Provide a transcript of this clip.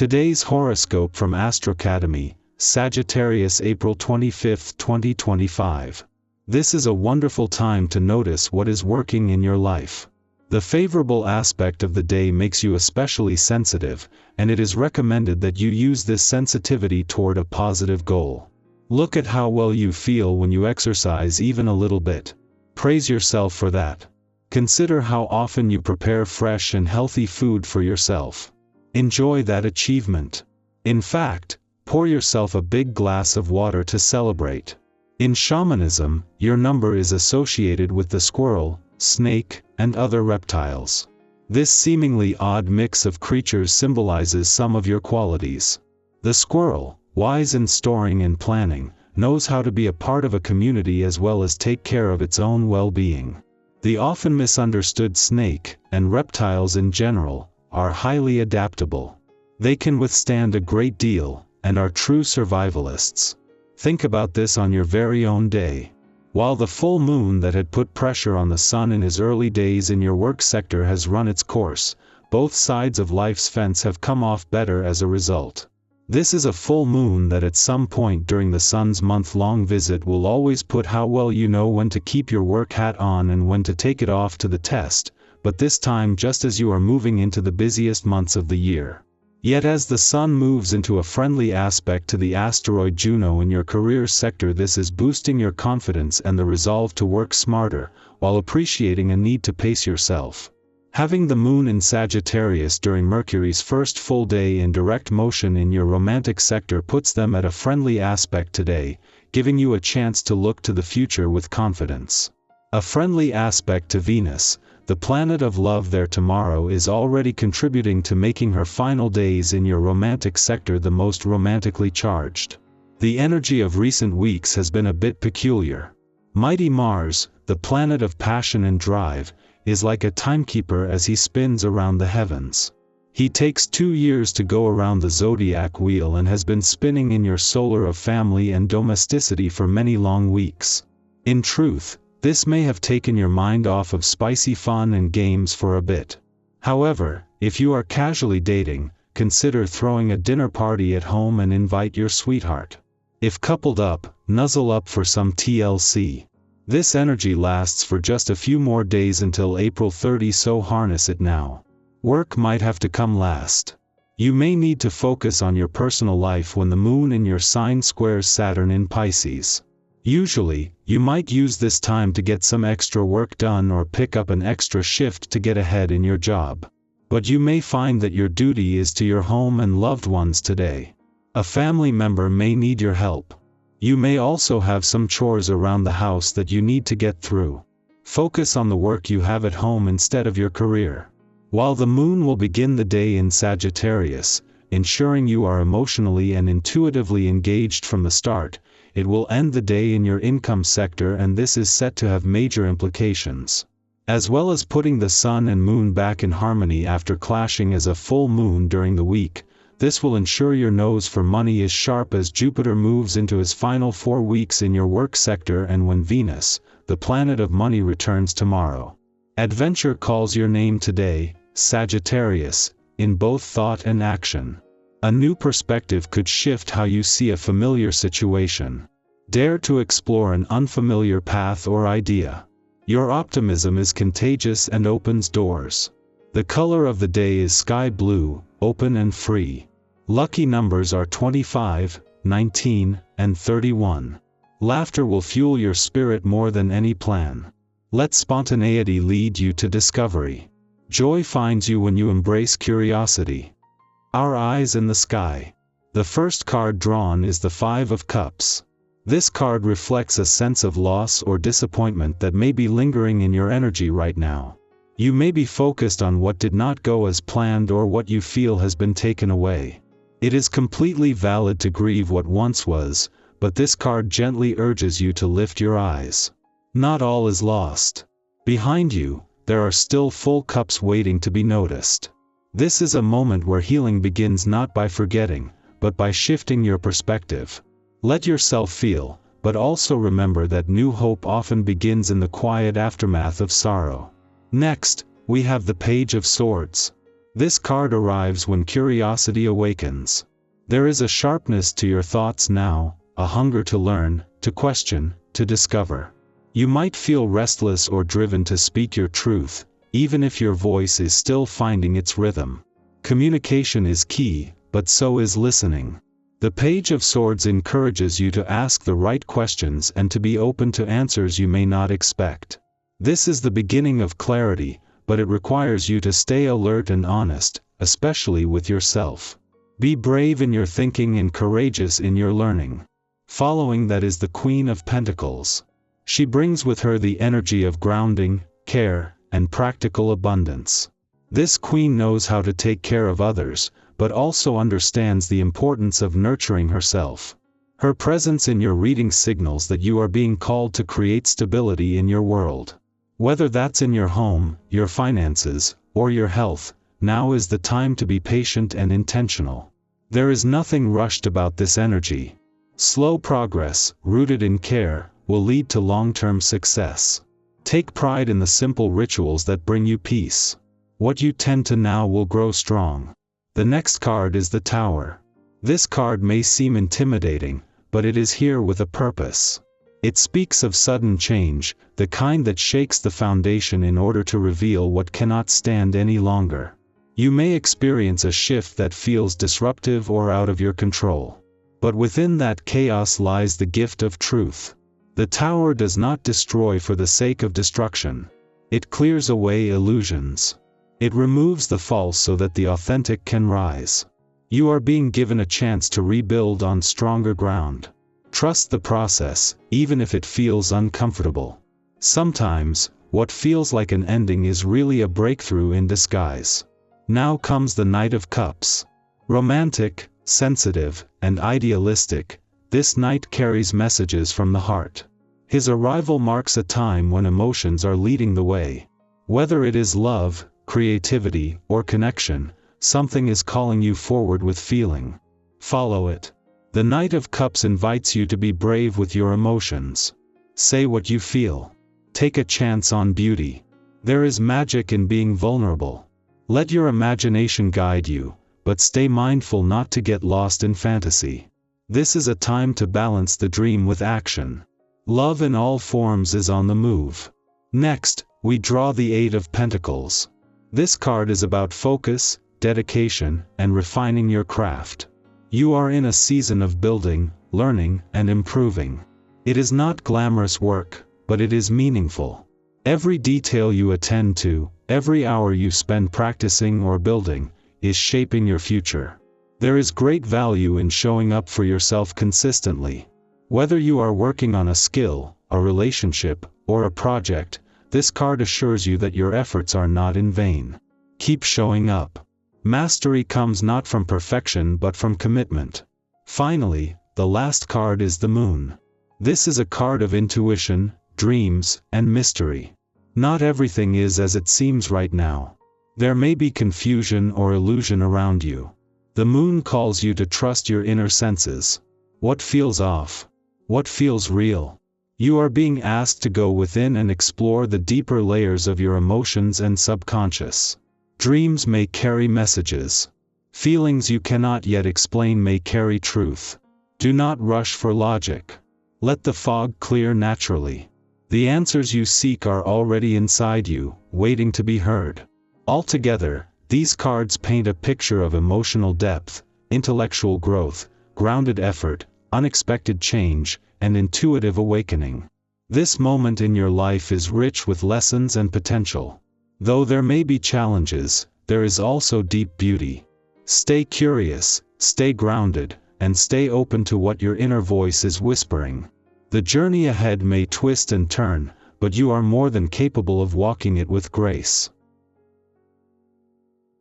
Today's horoscope from Astrocademy, Sagittarius, April 25, 2025. This is a wonderful time to notice what is working in your life. The favorable aspect of the day makes you especially sensitive, and it is recommended that you use this sensitivity toward a positive goal. Look at how well you feel when you exercise even a little bit. Praise yourself for that. Consider how often you prepare fresh and healthy food for yourself. Enjoy that achievement. In fact, pour yourself a big glass of water to celebrate. In shamanism, your number is associated with the squirrel, snake, and other reptiles. This seemingly odd mix of creatures symbolizes some of your qualities. The squirrel, wise in storing and planning, knows how to be a part of a community as well as take care of its own well-being. The often misunderstood snake, and reptiles in general, are highly adaptable. They can withstand a great deal, and are true survivalists. Think about this on your very own day. While the full moon that had put pressure on the sun in his early days in your work sector has run its course, both sides of life's fence have come off better as a result. This is a full moon that at some point during the sun's month-long visit will always put how well you know when to keep your work hat on and when to take it off to the test, but this time just as you are moving into the busiest months of the year. Yet as the sun moves into a friendly aspect to the asteroid Juno in your career sector, this is boosting your confidence and the resolve to work smarter, while appreciating a need to pace yourself. Having the moon in Sagittarius during Mercury's first full day in direct motion in your romantic sector puts them at a friendly aspect today, giving you a chance to look to the future with confidence. A friendly aspect to Venus, the planet of love there tomorrow, is already contributing to making her final days in your romantic sector the most romantically charged. The energy of recent weeks has been a bit peculiar. Mighty Mars, the planet of passion and drive, is like a timekeeper as he spins around the heavens. He takes 2 years to go around the zodiac wheel and has been spinning in your solar of family and domesticity for many long weeks. In truth, this may have taken your mind off of spicy fun and games for a bit. However, if you are casually dating, consider throwing a dinner party at home and invite your sweetheart. If coupled up, nuzzle up for some TLC. This energy lasts for just a few more days until April 30, so harness it now. Work might have to come last. You may need to focus on your personal life when the moon in your sign squares Saturn in Pisces. Usually, you might use this time to get some extra work done or pick up an extra shift to get ahead in your job. But you may find that your duty is to your home and loved ones today. A family member may need your help. You may also have some chores around the house that you need to get through. Focus on the work you have at home instead of your career. While the moon will begin the day in Sagittarius, ensuring you are emotionally and intuitively engaged from the start, it will end the day in your income sector, and this is set to have major implications. As well as putting the sun and moon back in harmony after clashing as a full moon during the week, this will ensure your nose for money is sharp as Jupiter moves into his final 4 weeks in your work sector and when Venus, the planet of money, returns tomorrow. Adventure calls your name today, Sagittarius, in both thought and action. A new perspective could shift how you see a familiar situation. Dare to explore an unfamiliar path or idea. Your optimism is contagious and opens doors. The color of the day is sky blue, open and free. Lucky numbers are 25, 19, and 31. Laughter will fuel your spirit more than any plan. Let spontaneity lead you to discovery. Joy finds you when you embrace curiosity. Our eyes in the sky. The first card drawn is the 5 of Cups. This card reflects a sense of loss or disappointment that may be lingering in your energy right now. You may be focused on what did not go as planned or what you feel has been taken away. It is completely valid to grieve what once was, but this card gently urges you to lift your eyes. Not all is lost. Behind you, there are still full cups waiting to be noticed. This is a moment where healing begins not by forgetting, but by shifting your perspective. Let yourself feel, but also remember that new hope often begins in the quiet aftermath of sorrow. Next, we have the Page of Swords. This card arrives when curiosity awakens. There is a sharpness to your thoughts now, a hunger to learn, to question, to discover. You might feel restless or driven to speak your truth, even if your voice is still finding its rhythm. Communication is key, but so is listening. The Page of Swords encourages you to ask the right questions and to be open to answers you may not expect. This is the beginning of clarity, but it requires you to stay alert and honest, especially with yourself. Be brave in your thinking and courageous in your learning. Following that is the Queen of Pentacles. She brings with her the energy of grounding, care, and practical abundance. This queen knows how to take care of others, but also understands the importance of nurturing herself. Her presence in your reading signals that you are being called to create stability in your world. Whether that's in your home, your finances, or your health, now is the time to be patient and intentional. There is nothing rushed about this energy. Slow progress, rooted in care, will lead to long-term success. Take pride in the simple rituals that bring you peace. What you tend to now will grow strong. The next card is the Tower. This card may seem intimidating, but it is here with a purpose. It speaks of sudden change, the kind that shakes the foundation in order to reveal what cannot stand any longer. You may experience a shift that feels disruptive or out of your control. But within that chaos lies the gift of truth. The Tower does not destroy for the sake of destruction. It clears away illusions. It removes the false so that the authentic can rise. You are being given a chance to rebuild on stronger ground. Trust the process, even if it feels uncomfortable. Sometimes, what feels like an ending is really a breakthrough in disguise. Now comes the Knight of Cups. Romantic, sensitive, and idealistic, this knight carries messages from the heart. His arrival marks a time when emotions are leading the way. Whether it is love, creativity, or connection, something is calling you forward with feeling. Follow it. The Knight of Cups invites you to be brave with your emotions. Say what you feel. Take a chance on beauty. There is magic in being vulnerable. Let your imagination guide you, but stay mindful not to get lost in fantasy. This is a time to balance the dream with action. Love in all forms is on the move. Next, we draw the Eight of Pentacles. This card is about focus, dedication, and refining your craft. You are in a season of building, learning, and improving. It is not glamorous work, but it is meaningful. Every detail you attend to, every hour you spend practicing or building, is shaping your future. There is great value in showing up for yourself consistently. Whether you are working on a skill, a relationship, or a project, this card assures you that your efforts are not in vain. Keep showing up. Mastery comes not from perfection but from commitment. Finally, the last card is the Moon. This is a card of intuition, dreams, and mystery. Not everything is as it seems right now. There may be confusion or illusion around you. The Moon calls you to trust your inner senses. What feels off? What feels real? You are being asked to go within and explore the deeper layers of your emotions and subconscious. Dreams may carry messages. Feelings you cannot yet explain may carry truth. Do not rush for logic. Let the fog clear naturally. The answers you seek are already inside you, waiting to be heard. Altogether, these cards paint a picture of emotional depth, intellectual growth, grounded effort, unexpected change, and intuitive awakening. This moment in your life is rich with lessons and potential. Though there may be challenges, there is also deep beauty. Stay curious, stay grounded, and stay open to what your inner voice is whispering. The journey ahead may twist and turn, but you are more than capable of walking it with grace.